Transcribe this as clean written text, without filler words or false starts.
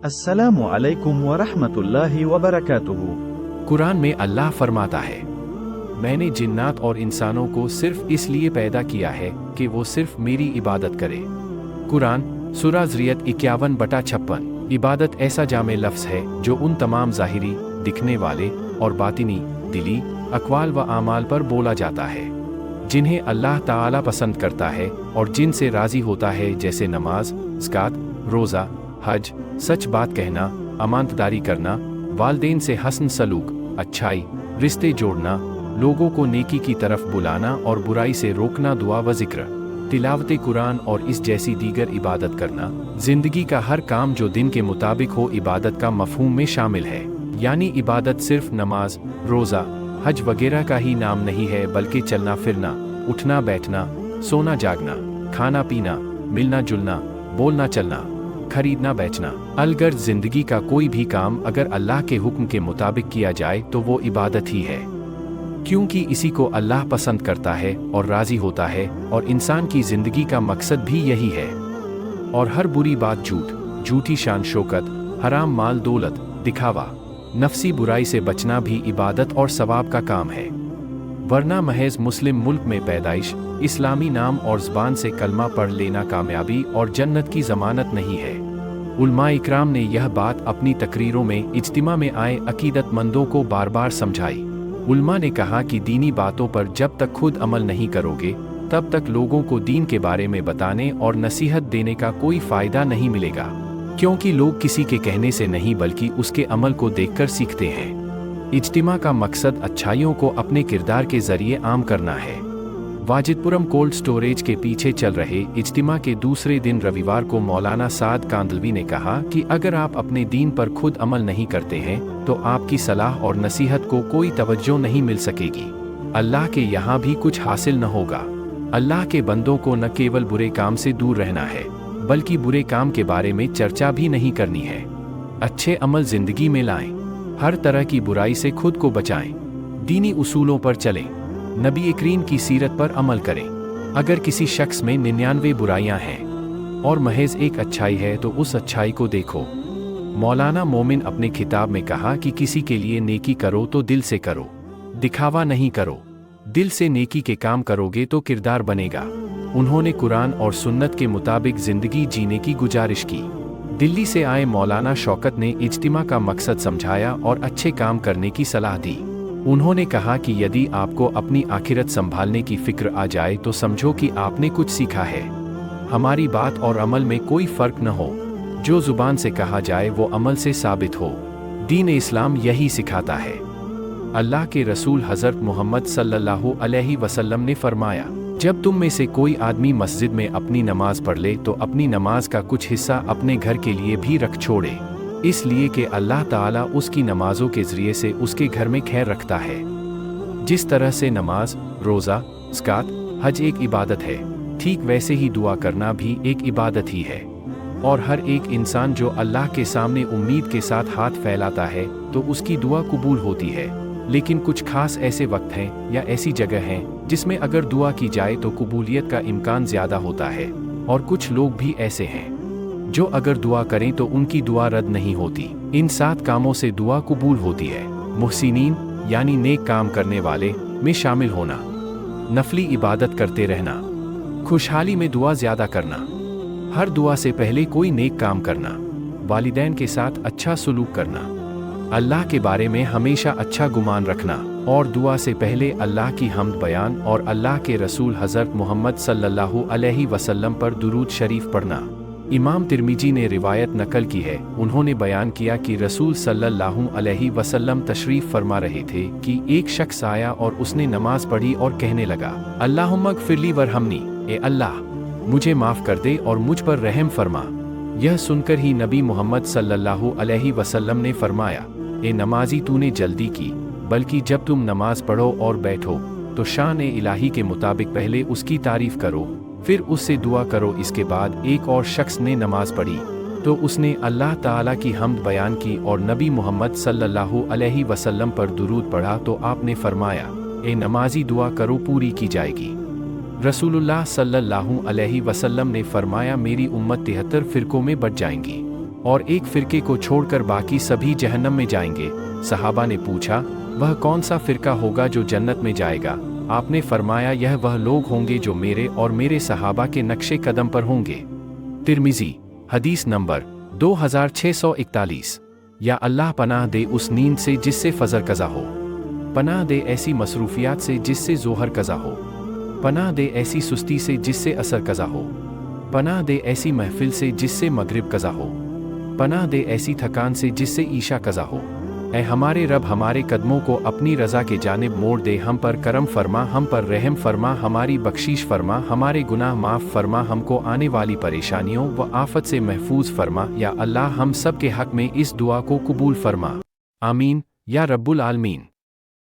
अस्सलामु अलैकुम व रहमतुल्लाहि व बरकातुहू। कुरान में अल्लाह फरमाता है, मैंने जिन्नात और इंसानों को सिर्फ इसलिए पैदा किया है कि वो सिर्फ मेरी इबादत करें। कुरान सूरा ज़रियत 51/56। इबादत ऐसा जामे लफ्ज़ है जो उन तमाम ज़ाहिरी, दिखने वाले और बातिनी, दिली, अक़वाल व आमाल पर बोला जाता है जिन्हें अल्लाह ताला पसंद करता है और जिनसे राज़ी होता है, जैसे नमाज, ज़कात, रोज़ा, हज, सच बात कहना, अमानतदारी करना, वालदेन से हसन सलूक, अच्छाई, रिश्ते जोड़ना, लोगों को नेकी की तरफ बुलाना और बुराई से रोकना, दुआ व ज़िक्र, तिलावत कुरान और इस जैसी दीगर इबादत करना। ज़िंदगी का हर काम जो दिन के मुताबिक हो इबादत का मफ़हूम में शामिल है। यानी इबादत सिर्फ नमाज, रोज़ा, हज वगैरह का ही नाम नहीं है, बल्कि चलना फिरना, उठना बैठना, सोना जागना, खाना पीना, मिलना जुलना, बोलना चलना, खरीदना बेचना, अलगर्ज ज़िंदगी का कोई भी काम अगर अल्लाह के हुक्म के मुताबिक किया जाए तो वो इबादत ही है, क्योंकि इसी को अल्लाह पसंद करता है और राज़ी होता है, और इंसान की ज़िंदगी का मकसद भी यही है। और हर बुरी बात, झूठ, झूठी शान शौकत, हराम माल दौलत, दिखावा, नफसी बुराई से बचना भी इबादत और सवाब का काम है। वरना महज मुस्लिम मुल्क में पैदाइश, इस्लामी नाम और ज़बान से कलमा पढ़ लेना कामयाबी और जन्नत की ज़मानत नहीं है। उलमा इकराम ने यह बात अपनी तकरीरों में इज्तिमा में आए अकीदतमंदों को बार बार समझाई। उलमा ने कहा कि दीनी बातों पर जब तक खुद अमल नहीं करोगे तब तक लोगों को दीन के बारे में बताने और नसीहत देने का कोई फ़ायदा नहीं मिलेगा, क्योंकि लोग किसी के कहने से नहीं बल्कि उसके अमल को देखकर सीखते हैं। इज्तिमा का मकसद अच्छाइयों को अपने किरदार के ज़रिए आम करना है। वाजिदपुरम कोल्ड स्टोरेज के पीछे चल रहे इज्तिमा के दूसरे दिन रविवार को मौलाना साद कांदलवी ने कहा कि अगर आप अपने दीन पर खुद अमल नहीं करते हैं तो आपकी सलाह और नसीहत को कोई तवज्जो नहीं मिल सकेगी, अल्लाह के यहाँ भी कुछ हासिल न होगा। अल्लाह के बंदों को न केवल बुरे काम से दूर रहना है बल्कि बुरे काम के बारे में चर्चा भी नहीं करनी है। अच्छे अमल जिंदगी में लाएं, हर तरह की बुराई से खुद को बचाएं, दीनी उसूलों पर चलें, नबी करीम की सीरत पर अमल करें। अगर किसी शख्स में 99 बुराइयां हैं और महज एक अच्छाई है तो उस अच्छाई को देखो। मौलाना मोमिन अपने खिताब में कहा कि किसी के लिए नेकी करो तो दिल से करो, दिखावा नहीं करो। दिल से नेकी के काम करोगे तो किरदार बनेगा। उन्होंने कुरान और सुन्नत के मुताबिक जिंदगी जीने की गुजारिश की। दिल्ली से आए मौलाना शौकत ने इज्तिमा का मकसद समझाया और अच्छे काम करने की सलाह दी। उन्होंने कहा कि यदि आपको अपनी आखिरत संभालने की फिक्र आ जाए तो समझो कि आपने कुछ सीखा है। हमारी बात और अमल में कोई फर्क न हो, जो जुबान से कहा जाए वो अमल से साबित हो। दीन इस्लाम यही सिखाता है। अल्लाह के रसूल हज़रत मोहम्मद सल्लल्लाहु अलैहि वसल्लम ने फरमाया, जब तुम में से कोई आदमी मस्जिद में अपनी नमाज पढ़ ले तो अपनी नमाज का कुछ हिस्सा अपने घर के लिए भी रख छोड़े, इसलिए कि अल्लाह ताला उसकी नमाजों के ज़रिए से उसके घर में खैर रखता है। जिस तरह से नमाज, रोज़ा, ज़कात, हज एक इबादत है, ठीक वैसे ही दुआ करना भी एक इबादत ही है। और हर एक इंसान जो अल्लाह के सामने उम्मीद के साथ हाथ फैलाता है तो उसकी दुआ कबूल होती है। लेकिन कुछ खास ऐसे वक्त हैं या ऐसी जगह हैं जिसमें अगर दुआ की जाए तो कबूलियत का इम्कान ज़्यादा होता है, और कुछ लोग भी ऐसे हैं जो अगर दुआ करें तो उनकी दुआ रद्द नहीं होती। इन 7 कामों से दुआ कबूल होती है। मुहसिनीन यानी नेक काम करने वाले में शामिल होना, नफली इबादत करते रहना, खुशहाली में दुआ ज़्यादा करना, हर दुआ से पहले कोई नेक काम करना, वालिदैन के साथ अच्छा सलूक करना, अल्लाह के बारे में हमेशा अच्छा गुमान रखना, और दुआ से पहले अल्लाह की हम्द बयान और अल्लाह के रसूल हज़रत मोहम्मद सल्लल्लाहु अलैहि वसल्लम पर दुरूद शरीफ पढ़ना। इमाम तिर्मिजी ने रिवायत नकल की है, उन्होंने बयान किया कि रसूल सल्लल्लाहु अलैहि वसल्लम तशरीफ़ फरमा रहे थे कि एक शख्स आया और उसने नमाज पढ़ी और कहने लगा, अल्लाहुम्मा ग़फ़िरली वरहमनी, ए अल्लाह मुझे माफ़ कर दे और मुझ पर रहम फरमा। यह सुनकर ही नबी मोहम्मद सल्लल्लाहु अलैहि वसल्लम ने फरमाया, ए नमाजी तूने जल्दी की, बल्कि जब तुम नमाज पढ़ो और बैठो तो शान इलाही के मुताबिक पहले उसकी तारीफ़ करो, फिर उससे दुआ करो। इसके बाद एक और शख्स ने नमाज पढ़ी तो उसने अल्लाह ताला की हम्द बयान की और नबी मोहम्मद सल्लल्लाहु अलैहि वसल्लम पर दुरूद पढ़ा तो आपने फरमाया, ए नमाजी दुआ करो पूरी की जाएगी। रसूलुल्लाह सल्लल्लाहु अलैहि वसल्लम ने फरमाया, मेरी उम्मत 73 फ़िरक़ों में बट जाएंगी। और एक फिरके को छोड़कर बाकी सभी जहन्नम में जाएंगे। सहाबा ने पूछा, वह कौन सा फिरका होगा जो जन्नत में जाएगा? आपने फरमाया, यह वह लोग होंगे जो मेरे और मेरे सहाबा के नक्शे कदम पर होंगे। तिर्मिज़ी, हदीस नंबर 2641। या अल्लाह पनाह दे उस नींद से जिससे फजर कज़ा हो, पनाह दे ऐसी मसरूफियात से जिससे ज़ोहर कज़ा हो, पनाह दे ऐसी सुस्ती से जिससे असर कज़ा हो, पनाह दे ऐसी महफिल से जिससे मगरिब कज़ा हो, पनाह दे ऐसी थकान से जिससे ईशा कज़ा हो। ऐ हमारे रब, हमारे कदमों को अपनी रज़ा के जानिब मोड़ दे, हम पर करम फरमा, हम पर रहम फरमा, हमारी बख्शीश फरमा, हमारे गुनाह माफ़ फरमा, हमको आने वाली परेशानियों व आफत से महफूज फरमा। या अल्लाह हम सब के हक़ में इस दुआ को कबूल फरमा। आमीन या रब्बुल आलमीन।